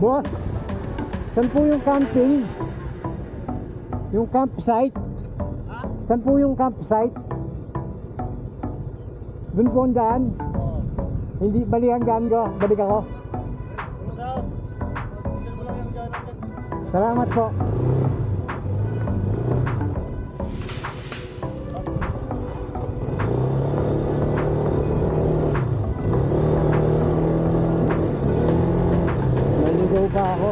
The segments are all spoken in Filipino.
Boss, saan po yung camping? Yung campsite? Ha? Saan po yung campsite? Doon po ang daan? Oo. Hindi, bali ang daan ko. Balik ako. South. Tingnan mo lang yung dyan. Salamat po. Naligaw pa ako.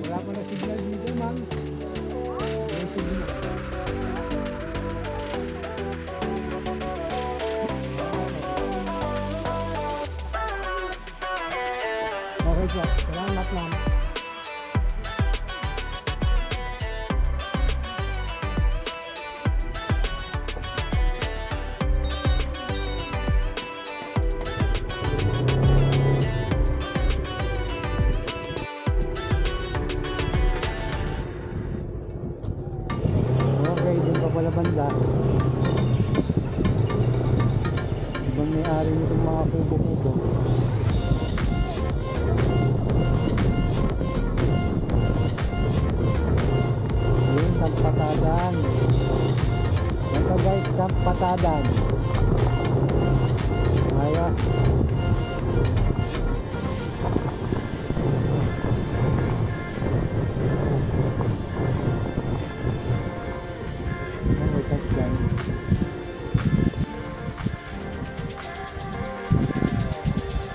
Wala pa na signal dito, ma'am. May signal. Okay po, salamat ma'am. Okay, dun pa pala banda. Ibang may-ari nitong mga kubo-kubo. Ayun, Sampatadan. Ito guys, Sampatadan. Ayos. Oh, that's nice.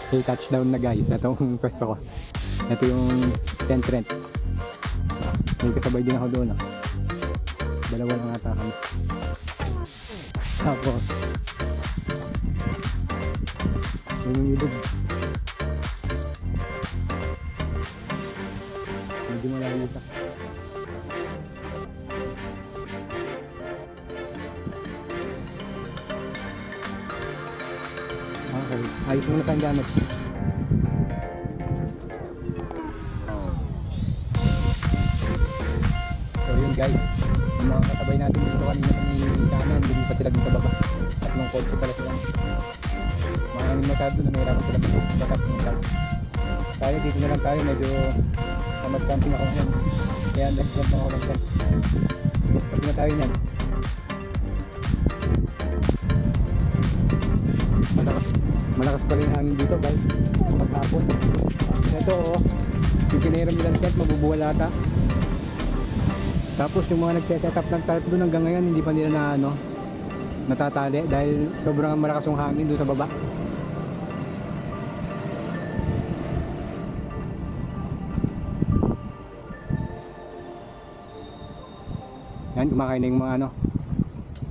Okay, touchdown na guys. Itong pwesto ko. Ito yung tent rent. May kasabay din ako doon. Dalawa lang ata kami. Tapos yun yung ilog. Medyo malayo pa. Okay, ayos muna tayong gamit. So yun guys, yung mga katabay natin dito kanina ng kanan, hindi pa sila dito baba. Tatlong kotse pala sila. Maraming masyado na nahirapan sila magbakat ng tag. Tayo dito na lang tayo, medyo mag-camping ako ngayon. Kaya nag-camp ako ng tent. Pati na tayo niyan. Malakas pa rin hangin dito guys. Maghapon. Ito oh, yung pinahiram nilang tent, mabubuwal ata. Tapos yung mga nagse-set up ng tarp doon hanggang ngayon hindi pa nila na natatali dahil sobrang malakas yung hangin doon sa baba. Yan, kumakain na yung mga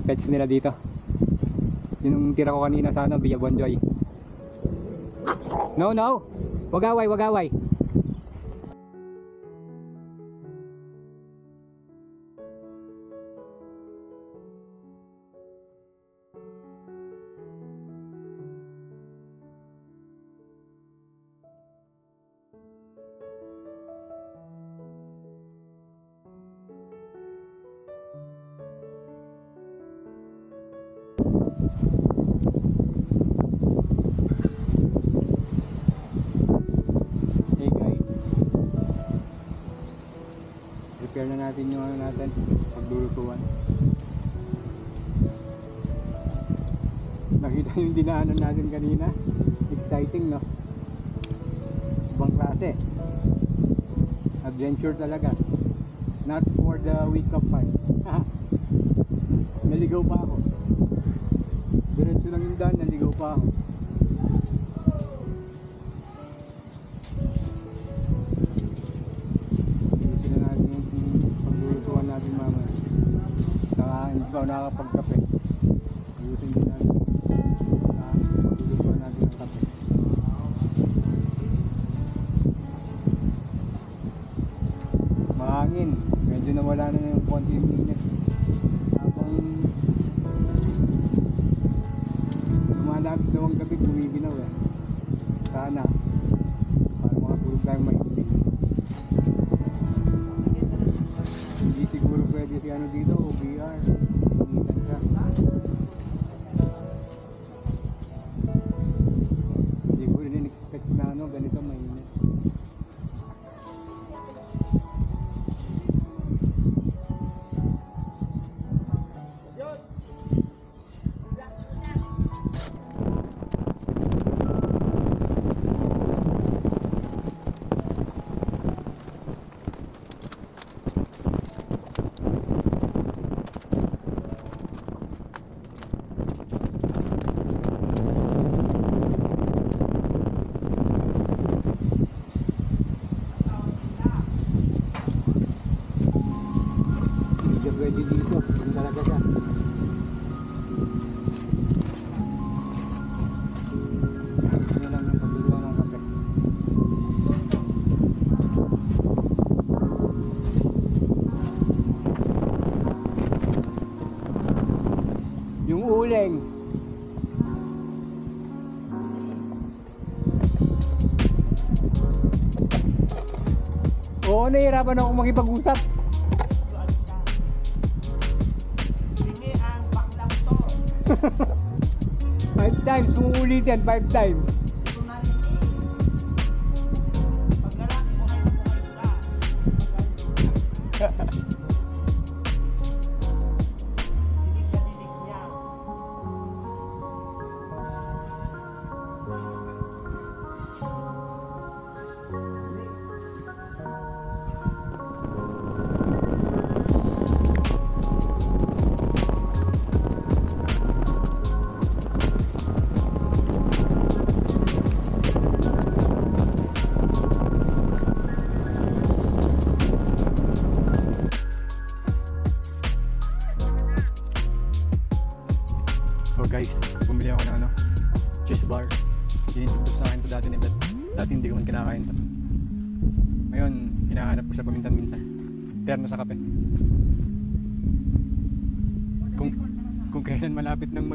pets nila dito. Yung tira ko kanina sa Villa Bonjoy. No, no. Wag away, wag away. share na natin yung ano natin, paglulutuan. Nakita yung dinaanan natin kanina. Exciting, no? Ibang klase. Adventure talaga. Not for the week of fun. Naligaw pa ako. Diretso lang yung daan, naligaw pa ako. Ayusin na natin yung paglulutuan natin mamaya. Saka hindi pa ako nakakapagkape. Ayusin din natin paglulutuan natin ng kape. Mahangin. Medyo nawala na yung konti yung init. Habang lumalapit daw ang gabi, gumiginaw eh. Sana para makatulog tayong mahimbing. Hindi siguro pwede si ano dito, OBR. Initan siya. Hindi ko rin in-expect na ano, ganito mainit. Pwede dito, yun talaga siya. Ano lang yung pagluluwa ng kape. Yung uling. Oo, nahihirapan ako makipag-usap. Five times, uulitin 5 times. So guys, bumili ako ng ano, cheese bar. Sinintip sa akin ito dati ni Beth. Dati hindi ko man kinakain ito. Ngayon, hinahanap ko siya paminsan-minsan. Terno sa kape. Kung kailan malapit ng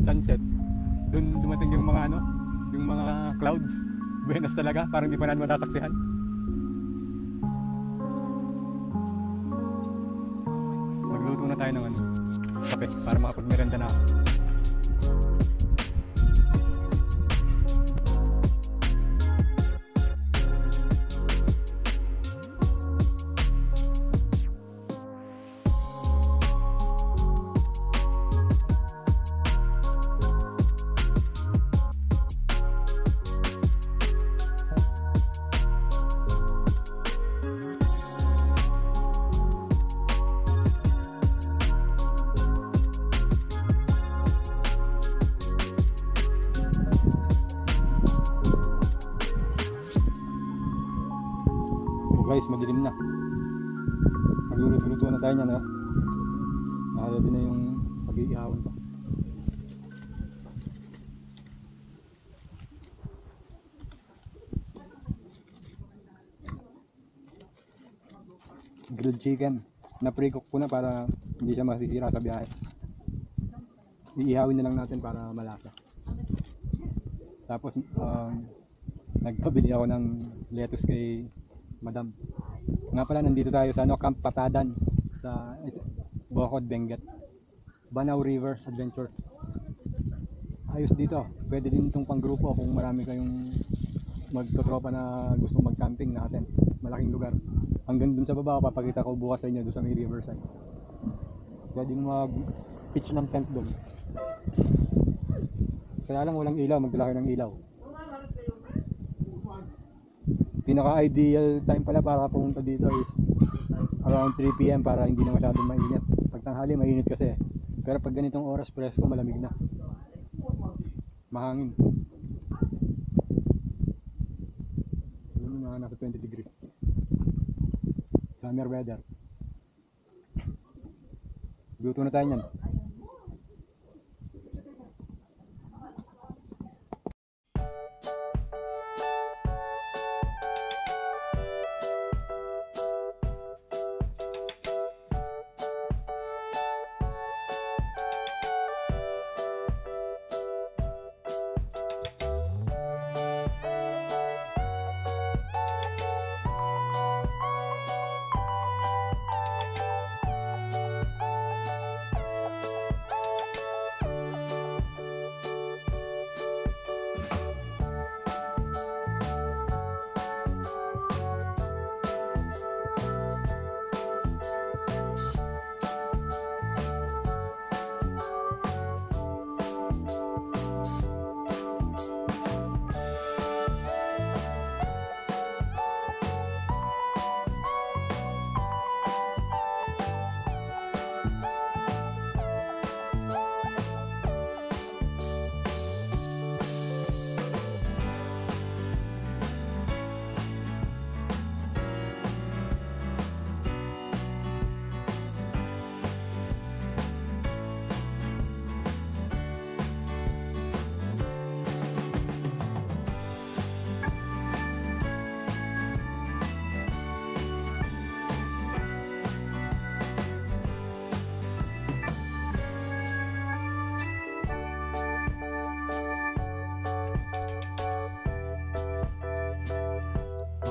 sunset, dun dumating yung mga ano, yung mga clouds. Buenas talaga, parang di pa natin matasaksihan. Magluto na tayo ng ano, kape para makapagmerenda na ako. Guys, madilim na. Magluluto na tayo niyan, ha? Nakaready na yung pag-iihawan pa. Grilled chicken. Na-pre-cook ko na para hindi siya masisira sa biyahe. Iihawin na lang natin para malasa. Tapos nagpabili ako ng lettuce kay Madam. Nga pala, nandito tayo sa ano, Camp Patadan sa Bocod, Benguet. Banaw River Adventure. Ayos dito. Pwede din itong pang grupo kung marami kayong magtotropa na gusto mag-camping natin. malaking lugar. Hanggang dun sa baba, papakita ko bukas sa inyo doon sa may riverside. Pwede mag pitch ng tent doon. Kaya lang walang ilaw, magdala kayo ng ilaw. Pinaka-ideal time pala para pumunta dito is around 3 PM para hindi na masyadong mainit. Pag tanghali, mainit kasi. Pero pag ganitong oras, presko, malamig na. Mahangin. Yun na, nasa 20 degrees. Summer weather. Luto na tayo niyan.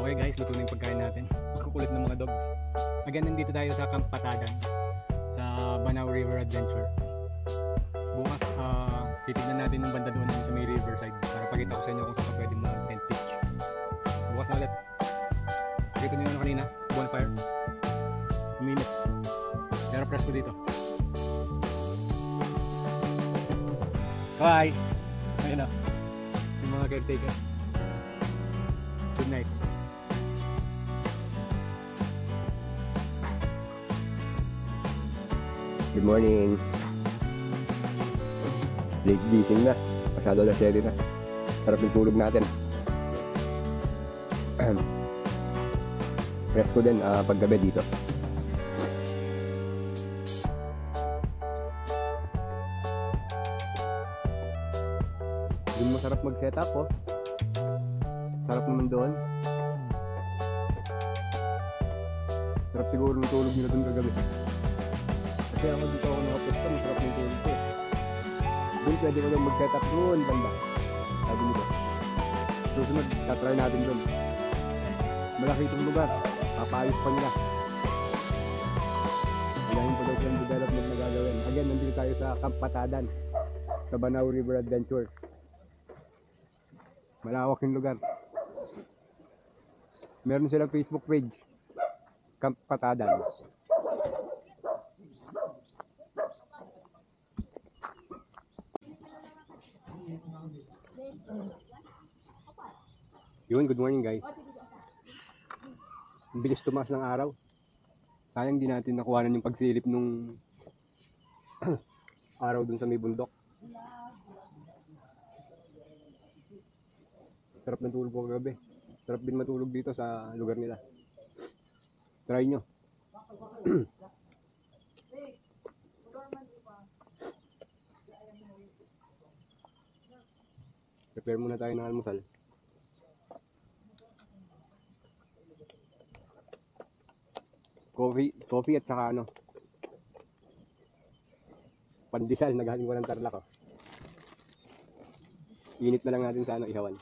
Okay guys, luto na yung pagkain natin. Pagkukulit ng mga dogs. Again, nandito tayo sa Camp Patadan sa Banao River Adventure. Bukas, titignan natin yung banda doon sa may riverside para pakita ko sa inyo kung saan pwede mga tent pitch. Bukas na ulit. Dito nyo na kanina, bonfire. Uminit. Pero presko dito. Bye! Ayun na. Yung mga caretaker. Good night. Good morning. Late gising na. Masyado na 7 na. Sarap yung tulog natin. Presko din paggabi dito. Doon masarap mag-set up oh. Sarap naman doon. Sarap siguro ng tulog nila doon kagabi. Kasi ako dito ako nakapusta, masarap ng tulog ko. Doon pwede ko lang mag-set up doon banda. Sabi nito. Susunod, tatry natin doon. Malaki itong lugar. Papayos pa nila. Ilahin pa daw silang development na gagawin. Again, nandito tayo sa Camp Patadan sa Banao River Adventure. Malawak yung lugar. Meron silang Facebook page, Camp Patadan. Yun, good morning guys. Ang bilis tumaas ng araw. Sayang di natin nakuhanan yung pagsilip nung araw dun sa may bundok. Sarap ng tulog ko kagabi. Sarap din matulog dito sa lugar nila. Try nyo. Prepare muna tayo ng almusal. Coffee at saka pandesal na galing ko ng Tarlac oh. Init na lang natin sa ihawan.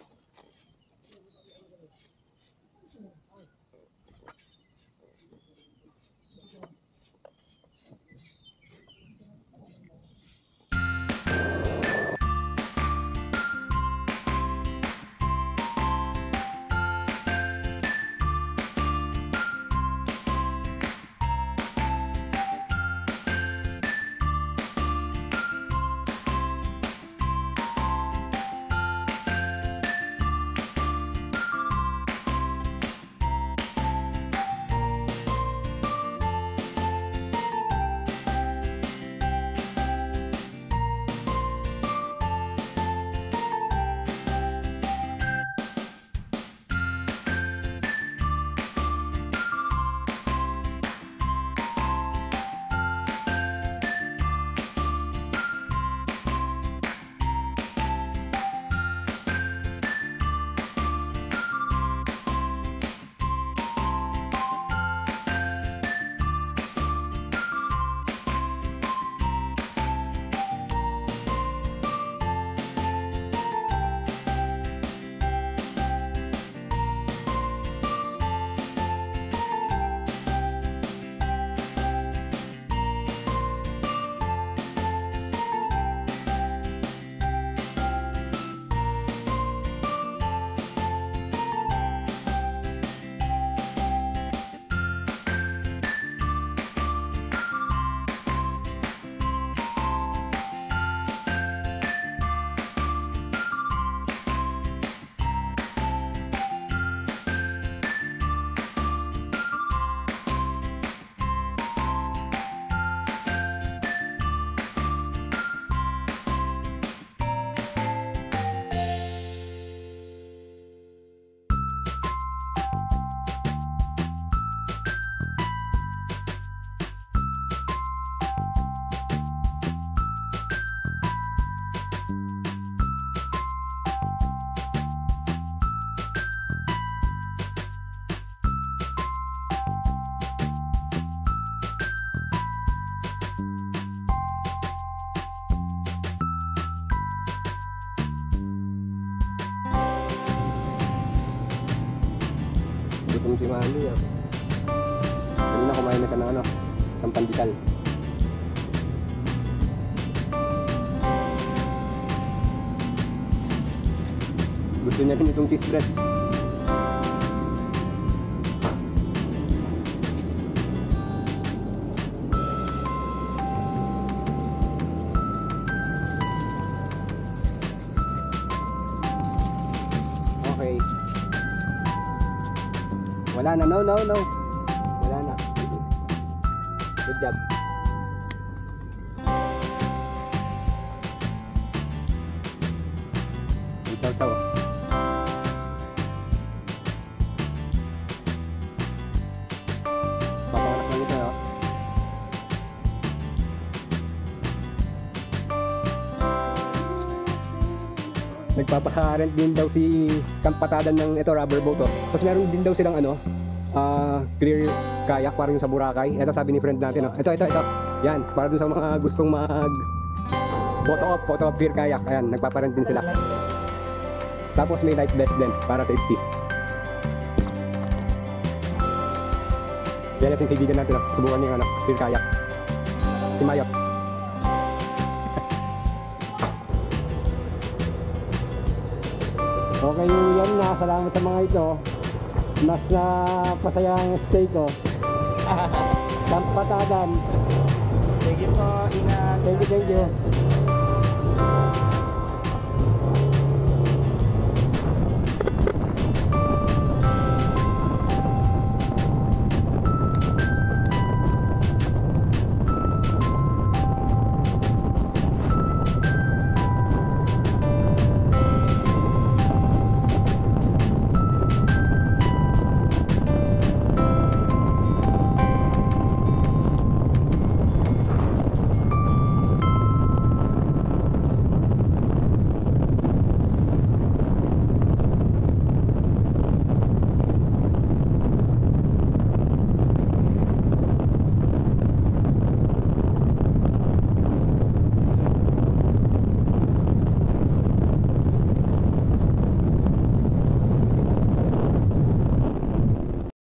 Gutom si Mami ah. Kanina kumain na siya ng ano, ng pandikal. Gusto niya rin itong cheese bread. Okay. Wala na, no. Wala na. Good job. Ito. Papanganak lang ito, oh. Nagpapaka-rent din daw si Kampatadan ng ito rubber boat, oh. Tapos meron din daw silang ano, clear kayak parang yung sa Boracay. Ito sabi ni friend natin, oh. Ito. Yan, para dun sa mga gustong mag photo op clear kayak. Ayan, nagpaparent din sila. Tapos may life vest din para safety. Yan natin kaibigan natin, oh. Subukan niya yung ano, clear kayak. Si Mayot. Okay, yan na. Salamat sa mga ito. Mas na pasaya ang stay ko. Kampatadan. Thank you po. Ingat. Thank you.